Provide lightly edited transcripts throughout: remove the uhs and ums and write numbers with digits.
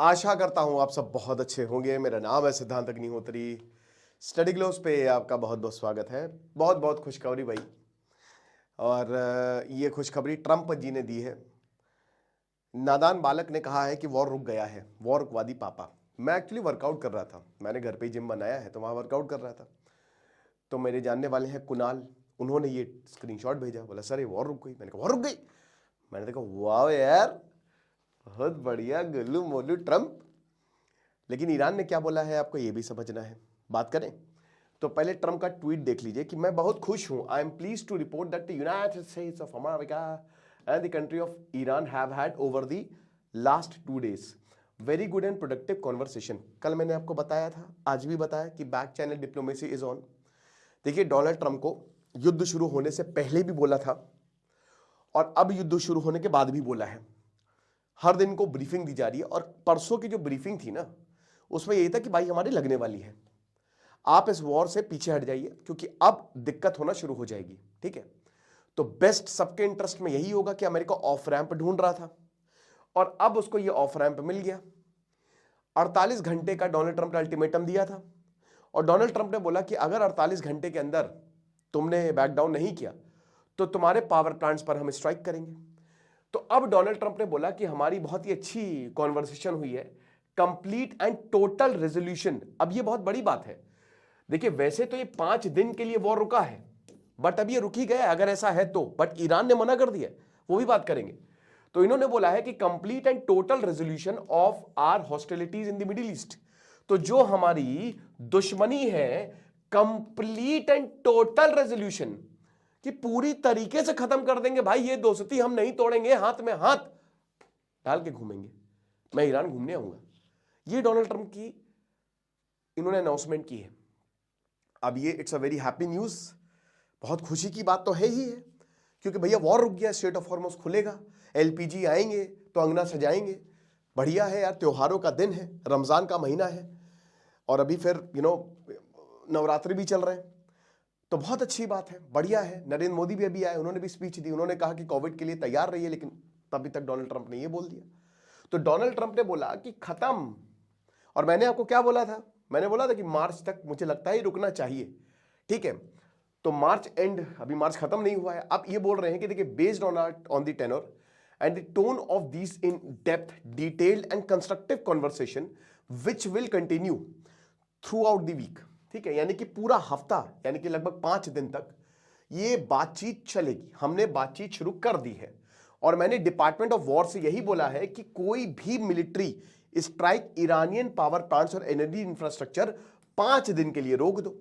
आशा करता हूं आप सब बहुत अच्छे होंगे। मेरा नाम है सिद्धांत अग्निहोत्री। स्टडी ग्लोव्स पे आपका बहुत बहुत स्वागत है। बहुत बहुत खुशखबरी भाई। और ये खुशखबरी ट्रंप जी ने दी है। नादान बालक ने कहा है कि वॉर रुक गया है, वॉर रुकवा दी पापा। मैं एक्चुअली वर्कआउट कर रहा था, मैंने घर पे ही जिम बनाया है तो वहाँ वर्कआउट कर रहा था। तो मेरे जानने वाले हैं कुणाल, उन्होंने ये स्क्रीनशॉट भेजा, बोला सर ये वॉर रुक गई। मैंने कहा वॉर रुक गई? मैंने देखा वाह यार, बहुत बढ़िया, गुल्लू मोलू ट्रंप। लेकिन ईरान ने क्या बोला है आपको ये भी समझना है। बात करें तो पहले ट्रंप का ट्वीट देख लीजिए कि मैं बहुत खुश हूं। I am pleased to report that the United States of America and the country of Iran have had over the last 2 days very good and productive conversation. कल मैंने आपको बताया था, आज भी बताया कि back channel diplomacy is on. देखिए, डोनाल्ड ट्रंप को युद्ध शुरू होने से पहले भी बोला था और अब युद्ध शुरू होने के बाद भी बोला है। हर दिन को ब्रीफिंग दी जा रही है और परसों की जो ब्रीफिंग थी ना, उसमें यही था कि भाई हमारी लगने वाली है, आप इस वॉर से पीछे हट जाइए क्योंकि अब दिक्कत होना शुरू हो जाएगी। ठीक है, तो बेस्ट सबके इंटरेस्ट में यही होगा कि अमेरिका ऑफ रैंप ढूंढ रहा था और अब उसको ये ऑफ रैंप मिल गया। 48 घंटे का डोनाल्ड ट्रंप ने अल्टीमेटम दिया था और डोनाल्ड ट्रंप ने बोला कि अगर 48 घंटे के अंदर तुमने बैकडाउन नहीं किया तो तुम्हारे पावर प्लांट्स पर हम स्ट्राइक करेंगे। तो अब डोनाल्ड ट्रंप ने बोला कि हमारी बहुत ही अच्छी कॉन्वर्सेशन हुई है, कंप्लीट एंड टोटल रेजोल्यूशन। अब ये बहुत बड़ी बात है। देखिए, वैसे तो ये 5 दिन के लिए वॉर रुका है, बट अब ये रुक ही गया अगर ऐसा है तो। बट ईरान ने मना कर दिया, वो भी बात करेंगे। तो इन्होंने बोला है कि complete and total resolution of our hostilities in the Middle East. तो जो हमारी दुश्मनी है, कंप्लीट एंड टोटल रेजोल्यूशन, कि पूरी तरीके से खत्म कर देंगे भाई। ये दोस्ती हम नहीं तोड़ेंगे, हाथ में हाथ डाल के घूमेंगे। मैं ईरान घूमने आऊंगा। ये डोनाल्ड ट्रंप की इन्होंने अनाउंसमेंट की है। अब ये it's a very happy news, बहुत खुशी की बात तो है ही है क्योंकि भैया वॉर रुक गया, स्ट्रेट ऑफ हॉर्मुज़ खुलेगा, एलपीजी आएंगे तो अंगना सजाएंगे। बढ़िया है यार, त्योहारों का दिन है, रमजान का महीना है और अभी फिर नवरात्रि भी चल रहे हैं, तो बहुत अच्छी बात है, बढ़िया है। नरेंद्र मोदी भी अभी आए, उन्होंने भी स्पीच दी, उन्होंने कहा कि कोविड के लिए तैयार रहिए, लेकिन तभी तक डोनाल्ड ट्रंप ने ये बोल दिया। तो डोनाल्ड ट्रंप ने बोला कि खत्म। और मैंने आपको क्या बोला था? मैंने बोला था कि मार्च तक मुझे लगता है रुकना चाहिए। ठीक है, तो मार्च एंड, अभी मार्च खत्म नहीं हुआ है। अब ये बोल रहे हैं कि देखिए, based on the tenor and the tone of this in depth detailed and constructive conversation which will continue throughout the week. ठीक है, यानी कि पूरा हफ्ता, यानी कि लगभग 5 दिन तक ये बातचीत चलेगी। हमने बातचीत शुरू कर दी है और मैंने डिपार्टमेंट ऑफ वॉर से यही बोला है कि कोई भी military strike Iranian power plants और एनर्जी इंफ्रास्ट्रक्चर 5 दिन के लिए रोक दो।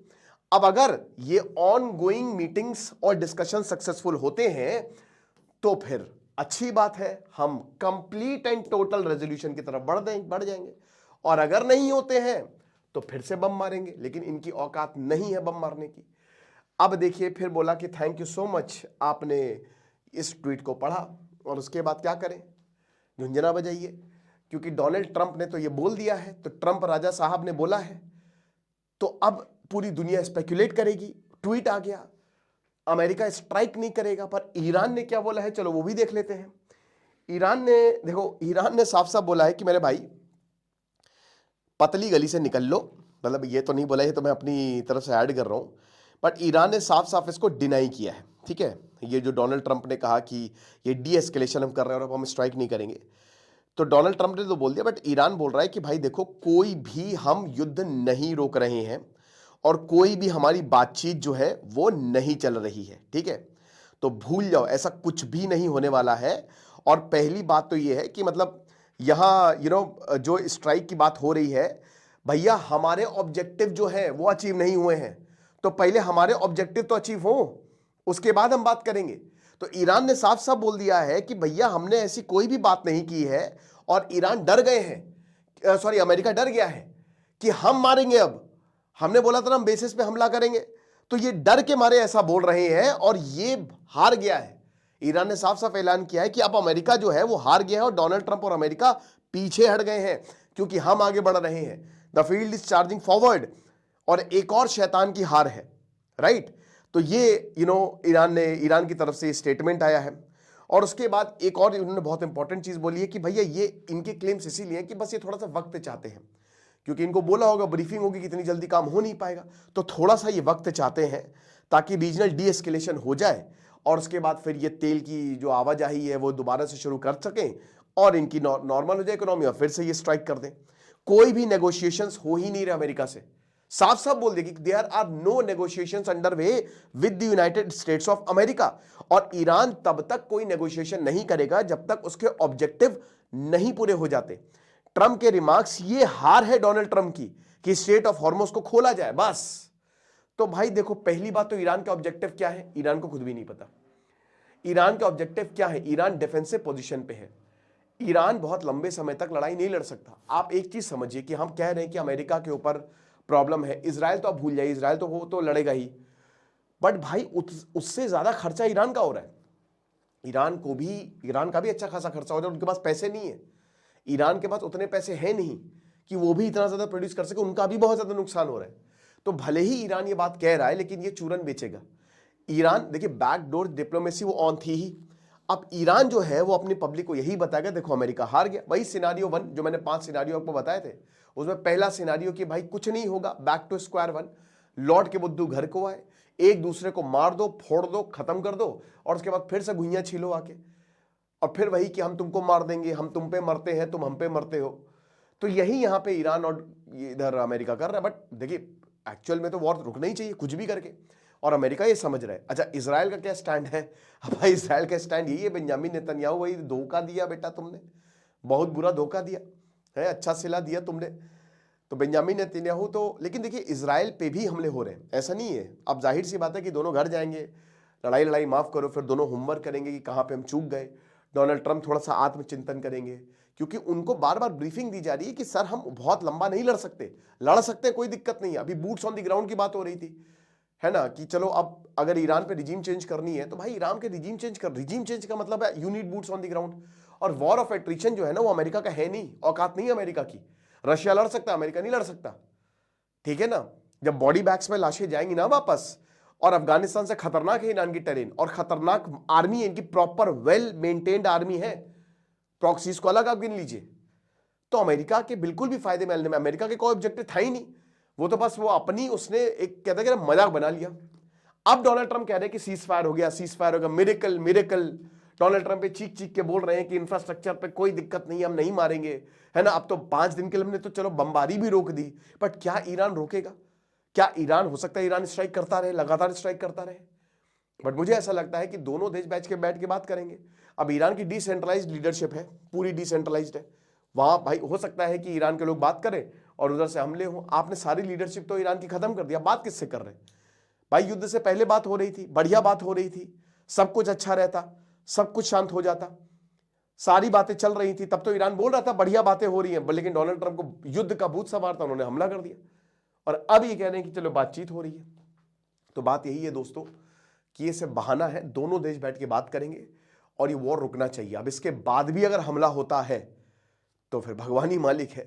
अब अगर ये ऑन गोइंग मीटिंग्स और डिस्कशन सक्सेसफुल होते हैं तो फिर अच्छी बात है, हम कंप्लीट एंड टोटल रेजोल्यूशन की तरफ बढ़ जाएंगे। और अगर नहीं होते हैं तो फिर से बम मारेंगे, लेकिन इनकी औकात नहीं है बम मारने की। अब देखिए, फिर बोला कि थैंक यू सो मच, आपने इस ट्वीट को पढ़ा। और उसके बाद क्या करें? झुंझुना बजाइए, क्योंकि डोनाल्ड ट्रंप ने तो ये बोल दिया है, तो ट्रंप राजा साहब ने बोला है, तो अब पूरी दुनिया स्पेकुलेट करेगी। ट्वीट आ गया, अमेरिका स्ट्राइक नहीं करेगा, पर ईरान ने क्या बोला है, चलो वो भी देख लेते हैं। ईरान ने, देखो, ईरान ने साफ साफ बोला है कि मेरे भाई पतली गली से निकल लो। मतलब ये तो नहीं बोला, ये तो मैं अपनी तरफ से ऐड कर रहा हूं, बट ईरान ने साफ साफ इसको डिनाई किया है। ठीक है, ये जो डोनाल्ड ट्रंप ने कहा कि ये डी एस्केलेशन हम कर रहे हैं और अब हम स्ट्राइक नहीं करेंगे, तो डोनाल्ड ट्रंप ने तो बोल दिया, बट ईरान बोल रहा है कि भाई देखो, कोई भी हम युद्ध नहीं रोक रहे हैं और कोई भी हमारी बातचीत जो है वो नहीं चल रही है। ठीक है, तो भूल जाओ, ऐसा कुछ भी नहीं होने वाला है। और पहली बात तो ये है कि मतलब यहां जो स्ट्राइक की बात हो रही है, भैया हमारे ऑब्जेक्टिव जो है वो अचीव नहीं हुए हैं, तो पहले हमारे ऑब्जेक्टिव तो अचीव हो, उसके बाद हम बात करेंगे। तो ईरान ने साफ साफ बोल दिया है कि भैया हमने ऐसी कोई भी बात नहीं की है और ईरान डर गए हैं, सॉरी अमेरिका डर गया है कि हम मारेंगे। अब हमने बोला था ना हम बेसिस पे हमला करेंगे, तो ये डर के मारे ऐसा बोल रहे हैं और ये हार गया है। ईरान ने साफ साफ ऐलान किया है कि अब अमेरिका जो है वो हार गया है और डोनाल्ड ट्रंप और अमेरिका पीछे हट गए हैं क्योंकि हम आगे बढ़ रहे हैं। The field is charging forward, और एक और शैतान की हार है, राइट। तो ये ईरान की तरफ से स्टेटमेंट आया है और उसके बाद एक और उन्होंने बहुत इंपॉर्टेंट चीज बोली है कि भैया ये इनके क्लेम्स इसीलिए हैं कि बस ये थोड़ा सा वक्त चाहते हैं, क्योंकि इनको बोला होगा ब्रीफिंग होगी कि इतनी जल्दी काम हो नहीं पाएगा, तो थोड़ा सा ये वक्त चाहते हैं ताकि रीजनल डी एस्केलेशन हो जाए और उसके बाद फिर ये तेल की जो आवाजाही है वो दोबारा से शुरू कर सकें और इनकी नॉर्मल हो जाए इकोनॉमी और फिर से ये स्ट्राइक कर दें। कोई भी नेगोशिएशंस हो ही नहीं रहे अमेरिका से, साफ साफ बोल दे कि there are no negotiations under way with the United States of America. और ईरान तब तक कोई नेगोशिएशन नहीं करेगा जब तक उसके ऑब्जेक्टिव नहीं पूरे हो जाते। ट्रंप के रिमार्क्स ये हार है डोनाल्ड ट्रंप की कि स्ट्रेट ऑफ हॉर्मुज को खोला जाए बस। तो भाई देखो, पहली बात तो ईरान का ऑब्जेक्टिव क्या है, ईरान को खुद भी नहीं पता। ईरान का ऑब्जेक्टिव क्या है? ईरान डिफेंसिव पोजीशन पे है। ईरान बहुत लंबे समय तक लड़ाई नहीं लड़ सकता। आप एक चीज समझिए कि हम कह रहे हैं कि अमेरिका के ऊपर प्रॉब्लम है, इजराइल तो आप भूल जाइए, इजराइल तो वो तो लड़ेगा ही, बट भाई उससे ज्यादा खर्चा ईरान का हो रहा है। ईरान का भी अच्छा खासा खर्चा हो रहा है, उनके पास पैसे नहीं है, ईरान के पास उतने पैसे हैं नहीं कि वो भी इतना ज्यादा प्रोड्यूस कर सके, उनका भी बहुत ज्यादा नुकसान हो रहा है। तो भले ही ईरान ये बात कह रहा है लेकिन ये चूरन बेचेगा। ईरान देखिए, बैकडोर डिप्लोमेसी वो ऑन थी ही। अब ईरान जो है वो अपनी पब्लिक को यही बताएगा देखो अमेरिका हार गया। वही सिनारियो 1 जो मैंने 5 सिनारियो आपको बताए थे, उसमें पहला सिनारियो कि भाई कुछ नहीं होगा, बैक टू स्क्वायर 1, लौट के बुद्धू घर को आए, एक दूसरे को मार दो, फोड़ दो, खत्म कर दो और उसके बाद फिर से भुइयां छीलो आके, और फिर वही कि हम तुमको मार देंगे, हम तुम पे मरते हैं, तुम हम पे मरते हो। तो यही यहां पे ईरान और इधर अमेरिका कर रहा है। बट देखिए एक्चुअल में तो वॉर रुकना ही चाहिए कुछ भी करके, और अमेरिका ये समझ रहा है। अच्छा, इजराइल का क्या स्टैंड है? अब भाई इजराइल का स्टैंड यही है, बेंजामिन नेतन्याहू, वही धोखा दिया बेटा तुमने, बहुत बुरा धोखा दिया है, अच्छा सिला दिया तुमने। तो बेंजामिन नेतन्याहू तो, लेकिन देखिए इजराइल पे भी हमले हो रहे हैं, ऐसा नहीं है। अब जाहिर सी बात है कि दोनों घर जाएंगे, लड़ाई माफ करो, फिर दोनों होमवर्क करेंगे कि कहाँ पे हम चूक गए। डोनाल्ड ट्रंप थोड़ा सा आत्मचिंतन करेंगे, क्योंकि उनको बार बार ब्रीफिंग दी जा रही है कि सर हम बहुत लंबा नहीं लड़ सकते, कोई दिक्कत नहीं है। अभी बूट्स ऑन द ग्राउंड की बात हो रही थी, है ना, कि चलो अब अगर ईरान पे रिजीम चेंज करनी है तो भाई ईरान के रिजीम चेंज का मतलब है you need boots on the ground. और वॉर ऑफ एट्रिशन जो है ना वो अमेरिका का है नहीं, औकात नहीं है अमेरिका की। रशिया लड़ सकता है, अमेरिका नहीं लड़ सकता, ठीक है ना। जब बॉडी बैग्स में लाशें जाएंगी ना वापस, और अफगानिस्तान से खतरनाक है ईरान की टेरेन और खतरनाक आर्मी है इनकी, प्रॉपर वेल मेंटेन्ड आर्मी है, प्रॉक्सीज को अलग आप गिन लीजिए। तो अमेरिका के बिल्कुल भी फायदे में अमेरिका के कोई ऑब्जेक्टिव था ही नहीं, वो तो बस वो अपनी उसने एक कहते हैं मजाक बना लिया। अब डोनाल्ड ट्रंप कह रहे हैं कि सीज फायर हो गया, मिरेकल। डोनाल्ड ट्रंप पे चीख के बोल रहे हैं कि इंफ्रास्ट्रक्चर पे कोई दिक्कत नहीं, हम नहीं मारेंगे, है ना। अब तो 5 दिन के लिए हमने तो चलो बमबारी भी रोक दी, बट क्या ईरान रोकेगा? क्या ईरान, हो सकता है ईरान स्ट्राइक करता रहे, लगातार स्ट्राइक करता रहे, बट मुझे ऐसा लगता है कि दोनों देश बैठ के बात करेंगे। अब ईरान की डिसेंट्रलाइज्ड लीडरशिप है, पूरी डिसेंट्रलाइज्ड है, वहां भाई हो सकता है कि ईरान के लोग बात करें और उधर से हमले हो। आपने सारी लीडरशिप तो ईरान की खत्म कर दिया, बात किससे कर रहे हैं भाई? युद्ध से पहले बात हो रही थी, बढ़िया बात हो रही थी, सब कुछ अच्छा रहता, सब कुछ शांत हो जाता, सारी बातें चल रही थी, तब तो ईरान बोल रहा था बढ़िया बातें हो रही हैं, लेकिन डोनाल्ड ट्रंप को युद्ध का भूत सवार था, उन्होंने हमला कर दिया। और अब ये कह रहे हैं कि चलो बातचीत हो रही है। तो बात यही है दोस्तों कि ये सिर्फ बहाना है, दोनों देश बैठ के बात करेंगे और ये वॉर रुकना चाहिए। अब इसके बाद भी अगर हमला होता है तो फिर भगवान ही मालिक है,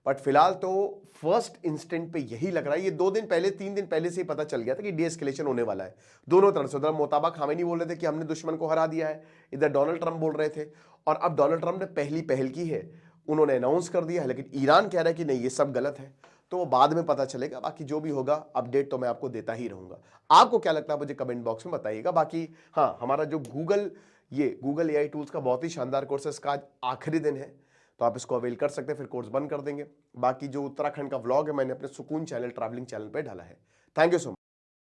बट फिलहाल तो फर्स्ट इंस्टेंट पे यही लग रहा है। ये 2 दिन पहले 3 दिन पहले से ही पता चल गया था कि डीएस्केलेशन होने वाला है दोनों तरफ से। उधर मोहताबा खामेनी बोल रहे थे कि हमने दुश्मन को हरा दिया है, इधर डोनाल्ड ट्रंप बोल रहे थे, और अब डोनाल्ड ट्रंप ने पहली पहल की है, उन्होंने अनाउंस कर दिया है, लेकिन ईरान कह रहा है कि नहीं ये सब गलत है। तो वो बाद में पता चलेगा, बाकी जो भी होगा अपडेट तो मैं आपको देता ही रहूंगा। आपको क्या लगता है मुझे कमेंट बॉक्स में बताइएगा। बाकी हाँ, हमारा जो गूगल AI टूल्स का बहुत ही शानदार कोर्स है, इसका आज आखिरी दिन है, तो आप इसको अवेल कर सकते हैं, फिर कोर्स बंद कर देंगे। बाकी जो उत्तराखंड का व्लॉग है मैंने अपने सुकून चैनल, ट्रैवलिंग चैनल पे डाला है। Thank you so much.